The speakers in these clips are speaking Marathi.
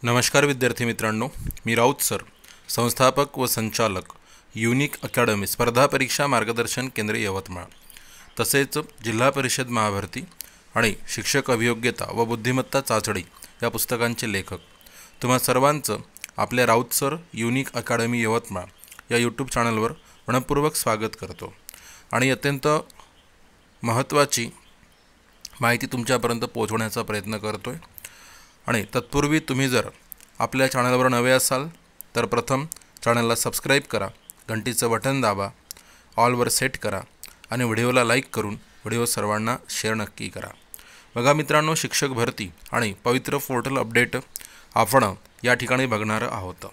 नमस्कार विद्यार्थी मित्रांनो, मी राऊत सर, संस्थापक व संचालक युनिक अकॅडमी स्पर्धा परीक्षा मार्गदर्शन केंद्र यवतमाळ, तसेच जिल्हा परिषद महाभरती आणि शिक्षक अभियोग्यता व बुद्धिमत्ता चाचणी या पुस्तकांचे लेखक तुम्हा सर्वांचं आपल्या Raut sir unique academy Yavatmal या यूट्यूब चॅनलवर मनपूर्वक स्वागत करतो आणि अत्यंत महत्त्वाची माहिती तुमच्यापर्यंत पोहोचवण्याचा प्रयत्न करतो आहे। आणि तत्पूर्वी तुम्ही जर आपल्या चॅनलवर नवे असाल तर प्रथम चॅनलला सबस्क्राईब करा, घंटीचं बटन दाबा, ऑलवर सेट करा आणि व्हिडिओला लाईक करून व्हिडिओ सर्वांना शेअर नक्की करा। बघा मित्रांनो, शिक्षक भरती आणि पवित्र पोर्टल अपडेट आपण या ठिकाणी बघणार आहोत।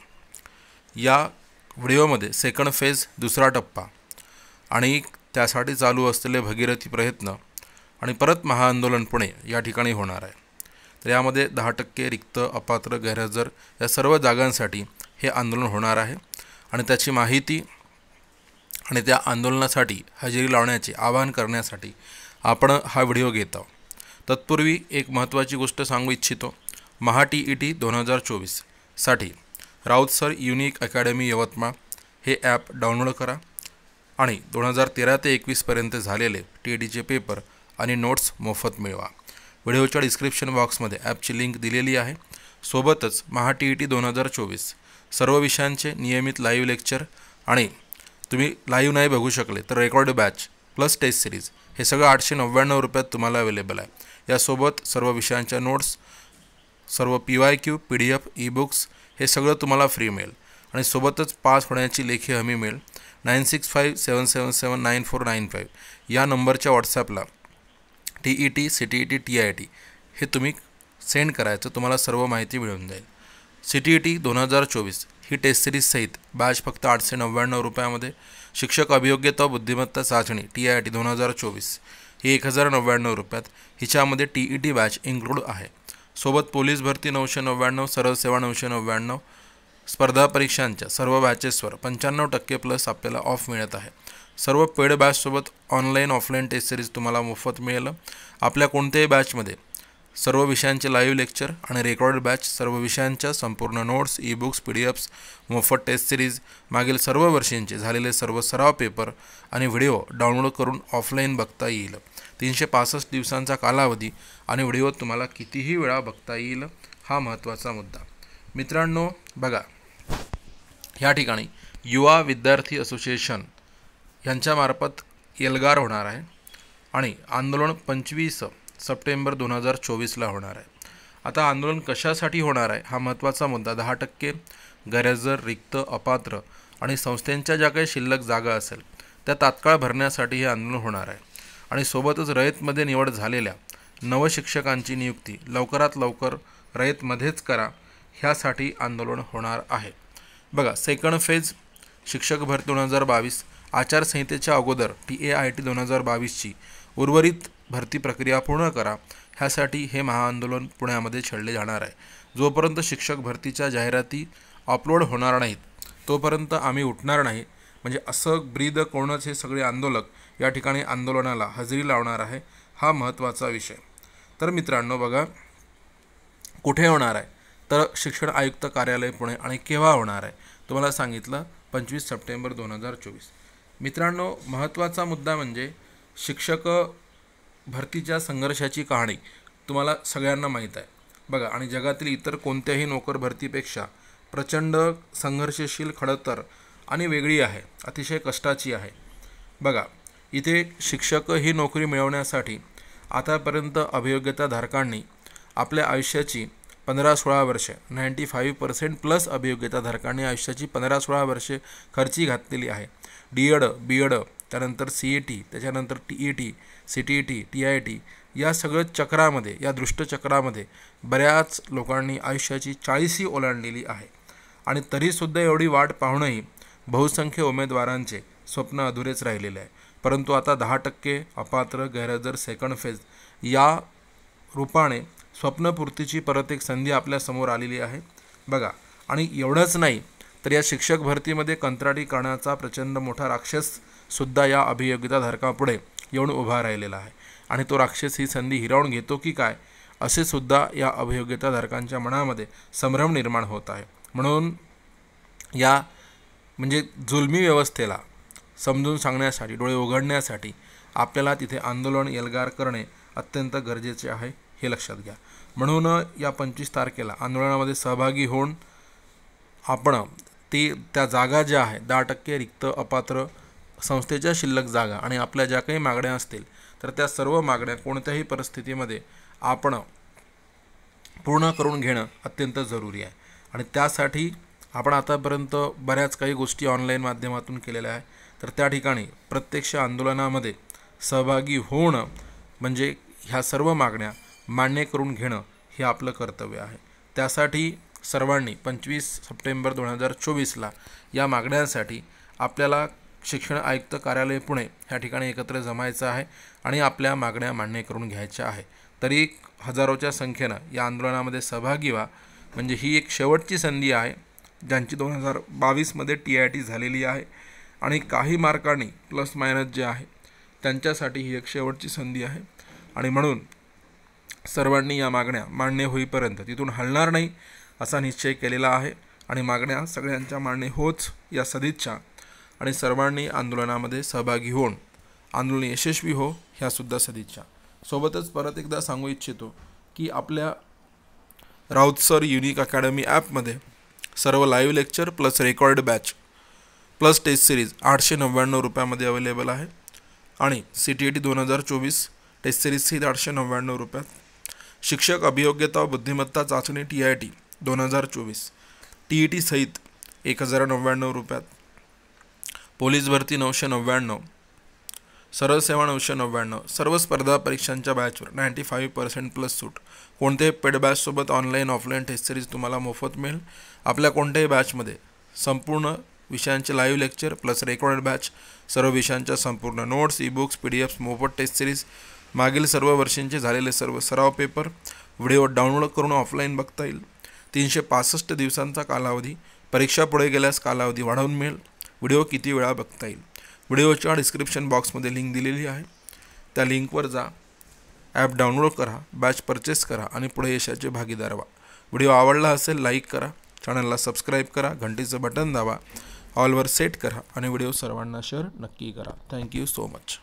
या व्हिडिओमध्ये सेकंड फेज दुसरा टप्पा आणि त्यासाठी चालू असलेले भगीरथी प्रयत्न आणि परत महाआंदोलन पुणे या ठिकाणी होणार आहे। तर यामध्ये 10% रिक्त, अपात्र, गैरहजर या सर्व जागांसाठी हे आंदोलन होणार आहे आणि त्याची माहिती आणि त्या आंदोलनासाठी हजेरी लावण्याचे आवाहन करण्यासाठी आपण हा व्हिडिओ घेत आहोत। तत्पूर्वी एक महत्त्वाची गोष्ट सांगू इच्छितो। महा TET 2024 साठी Raut sir unique academy Yavatmal हे ॲप डाउनलोड करा आणि 2013 ते 21 पर्यंत झालेले TETचे पेपर आणि नोट्स मोफत मिळवा। व्हिडिओच्या डिस्क्रिप्शन बॉक्समध्ये ॲपची लिंक दिलेली आहे। सोबतच महा TET 2024 सर्व विषयांचे नियमित लाईव्ह लेक्चर आणि तुम्ही लाईव्ह नाही बघू शकले तर record batch plus test series हे सगळं 899 रुपयात तुम्हाला अवेलेबल आहे। यासोबत सर्व विषयांच्या नोट्स, सर्व PYQ, PDF, ई-बुक्स हे सगळं तुम्हाला फ्री मिळेल आणि सोबतच पास होण्याची लेखी हमी मिळेल। 9657779495 या नंबरच्या व्हॉट्सॲपला TET, CTET, TIT हे तुम्ही सेंड करायचं, तुम्हाला सर्व माहिती मिळून जाईल। CTET 2024 ही टेस्ट सिरीज सहित बॅच फक्त 899 रुपयामध्ये, शिक्षक अभियोग्यता बुद्धिमत्ता चाचणी TIT 2024 ही 1099 रुपयात, हिच्यामध्ये TET बॅच इन्क्लूड आहे। सोबत पोलीस भरती 999, सरळ सेवा 999, स्पर्धा परीक्षांच्या सर्व बॅचेसवर 95% प्लस आपल्याला ऑफ मिळत आहे। सर्व पेड बॅचसोबत ऑनलाईन ऑफलाईन टेस्ट सिरीज तुम्हाला मोफत मिळेल। आपल्या कोणत्याही बॅचमध्ये सर्व विषयांचे लाईव्ह लेक्चर आणि रेकॉर्ड बॅच, सर्व विषयांच्या संपूर्ण नोट्स, ई-बुक्स, PDFs, मोफत टेस्ट सिरीज, मागील सर्व वर्षांचे झालेले सर्व सराव पेपर आणि व्हिडिओ डाउनलोड करून ऑफलाईन बघता येईल। 365 दिवसांचा कालावधी आणि व्हिडिओ तुम्हाला कितीही वेळा बघता येईल, हा महत्त्वाचा मुद्दा। मित्रांनो बघा, ह्या ठिकाणी युवा विद्यार्थी असोसिएशन यांच्यामार्फत एल्गार होणार आहे आणि आंदोलन 25 सप्टेंबर 2024ला होणार आहे। आता आंदोलन कशासाठी होणार आहे हा महत्त्वाचा मुद्दा। 10% गैरहजर, रिक्त, अपात्र आणि संस्थांच्या ज्या काही शिल्लक जागा असेल त्या तात्काळ भरण्यासाठी हे आंदोलन होणार आहे आणि सोबतच रयतमध्ये निवड झालेल्या नवशिक्षकांची नियुक्ती लवकरात लवकर रयतमध्येच करा, ह्यासाठी आंदोलन होणार आहे। बघा, सेकंड फेज शिक्षक भरती 2022 आचारसंहितेच्या अगोदर TAIT 2022ची उर्वरित भरती प्रक्रिया पूर्ण करा, ह्यासाठी हे महाआंदोलन पुण्यामध्ये छेडले जाणार आहे। जोपर्यंत शिक्षक भरतीच्या जाहिराती अपलोड होणार नाहीत तोपर्यंत आम्ही उठणार नाही, म्हणजे असं ब्रीद करूनच हे सगळे आंदोलक या ठिकाणी आंदोलनाला हजेरी लावणार आहे, हा महत्त्वाचा विषय। तर मित्रांनो बघा, कुठे होणार आहे तर शिक्षण आयुक्त कार्यालय पुणे, आणि केव्हा होणार आहे तुम्हाला सांगितलं 25 सप्टेंबर 2024। मित्रांनो, महत्त्वाचा मुद्दा म्हणजे शिक्षक भरतीच्या संघर्षाची कहाणी तुम्हाला सगळ्यांना माहीत आहे बघा, आणि जगातील इतर कोणत्याही नोकर भरतीपेक्षा प्रचंड संघर्षशील, खडतर आणि वेगळी आहे, अतिशय कष्टाची आहे। बघा, इथे शिक्षक ही नोकरी मिळवण्यासाठी आतापर्यंत अभियोग्यताधारकांनी आपल्या आयुष्याची 15-16 वर्षे 95% प्लस अभियोग्यताधारकांनी आयुष्याची 15-16 वर्षे खर्ची घातलेली आहे। DED, BED, त्यानंतर CET, त्याच्यानंतर TET, CTET, TIT या सगळं चक्रामध्ये, या दृष्टचक्रामध्ये बऱ्याच लोकांनी आयुष्याची 40 ओलांडलेली आहे आणि तरीसुद्धा एवढी वाट पाहूनही बहुसंख्य उमेदवारांचे स्वप्न अधुरेच राहिलेले आहे। परंतु आता 10% अपात्र, गैरहजर, सेकंड फेज या रूपाने स्वप्नपूर्तीची परत एक संधी आपल्यासमोर आलेली आहे बघा। आणि एवढंच नाही तर या शिक्षक भरतीमध्ये कंत्राटीकरणाचा प्रचंड मोठा राक्षससुद्धा या अभियोग्यताधारकापुढे येऊन उभा राहिलेला आहे आणि तो राक्षस ही संधी हिरावून घेतो की काय, असे सुद्धा या अभियोग्यताधारकांच्या मनामध्ये संभ्रम निर्माण होत आहे. म्हणून या म्हणजे जुलमी व्यवस्थेला समजून सांगण्यासाठी, डोळे उघडण्यासाठी आपल्याला तिथे आंदोलन एल्गार करणे अत्यंत गरजेचे आहे, हे लक्षात घ्या. म्हणून या 25 तारखेला आंदोलनामध्ये सहभागी होऊन आपण त्या जागा ज्या आहेत 10% रिक्त अपात्र संस्थेच्या शिल्लक जागा आणि आपल्या ज्या काही मागण्या असतील तर त्या सर्व मागण्या कोणत्याही परिस्थितीमध्ये आपण पूर्ण करून घेणं अत्यंत जरुरी आहे. आणि त्यासाठी आपण आतापर्यंत बऱ्याच काही गोष्टी ऑनलाईन माध्यमातून केलेल्या आहे. तर त्या ठिकाणी प्रत्यक्ष आंदोलनामध्ये सहभागी होणं म्हणजे ह्या सर्व मागण्या मान्य करून घेणं हे आपलं कर्तव्य आहे. त्यासाठी सर्वांनी 25 सप्टेंबर 2024ला या मागण्यांसाठी आपल्याला शिक्षण आयुक्त कार्यालय पुणे ह्या ठिकाणी एकत्र जमायचं आहे आणि आपल्या मागण्या मान्य करून घ्यायच्या आहे. तरी हजारोच्या संख्येनं या आंदोलनामध्ये सहभागी व्हा. म्हणजे ही एक शेवटची संधी आहे ज्यांची 2022मध्ये TIT झालेली आहे आणि काही मार्कांनी प्लस मायनस जे आहे त्यांच्यासाठी ही एक शेवटची संधी आहे. आणि म्हणून सर्वांनी या मागण्या मान्य होईपर्यंत तिथून हलणार नाही असा निश्चय केलेला आहे. आणि मागण्या सगळ्यांच्या मान्य होच या सदिच्छा. आणि सर्वांनी आंदोलनामध्ये सहभागी होऊन आंदोलन यशस्वी हो ह्यासुद्धा सदिच्छा. सोबतच परत एकदा सांगू इच्छितो की आपल्या राऊत सर युनिक अकॅडमी ॲपमध्ये सर्व live lecture plus record batch plus test series 899 रुपयामध्ये अवेलेबल आहे. आणि CTET 2024 टेस्ट सिरीजही 899 रुपयात. शिक्षक अभियोग्यता व बुद्धिमत्ता चाचणी TIT 2024 TET सहित 1099 रुपयात. पोलीस भरती 999, सरळ सेवा 999. सर्व स्पर्धा परीक्षांच्या बॅचवर 95% प्लस सूट. कोणत्याही पेड बॅचसोबत ऑनलाईन ऑफलाईन टेस्ट सिरीज तुम्हाला मोफत मिळेल. आपल्या कोणत्याही बॅचमध्ये संपूर्ण विषयांचे live lecture plus recorded batch, सर्व विषयांच्या संपूर्ण नोट्स, ई-बुक्स, PDFs, मोफत टेस्ट सिरीज, मागील सर्व वर्षांचे झालेले सर्व सराव पेपर, व्हिडिओ डाउनलोड करून ऑफलाईन बघता येईल. 365 दिवसांचा कालावधी. परीक्षा पुढे गेल्यास कालावधी वाढवून मिळेल. व्हिडिओ किती वेळा बघता येईल. व्हिडिओच्या डिस्क्रिप्शन बॉक्समध्ये लिंक दिलेली आहे. त्या लिंकवर जा, ॲप डाउनलोड करा, बॅच परचेस करा आणि पुढे यशाचे भागीदार व्हा. व्हिडिओ आवडला असेल लाईक करा, चॅनलला सबस्क्राईब करा, घंटीचं बटन दाबा, ऑलवर सेट करा आणि व्हिडिओ सर्वांना शेअर नक्की करा. Thank you so much.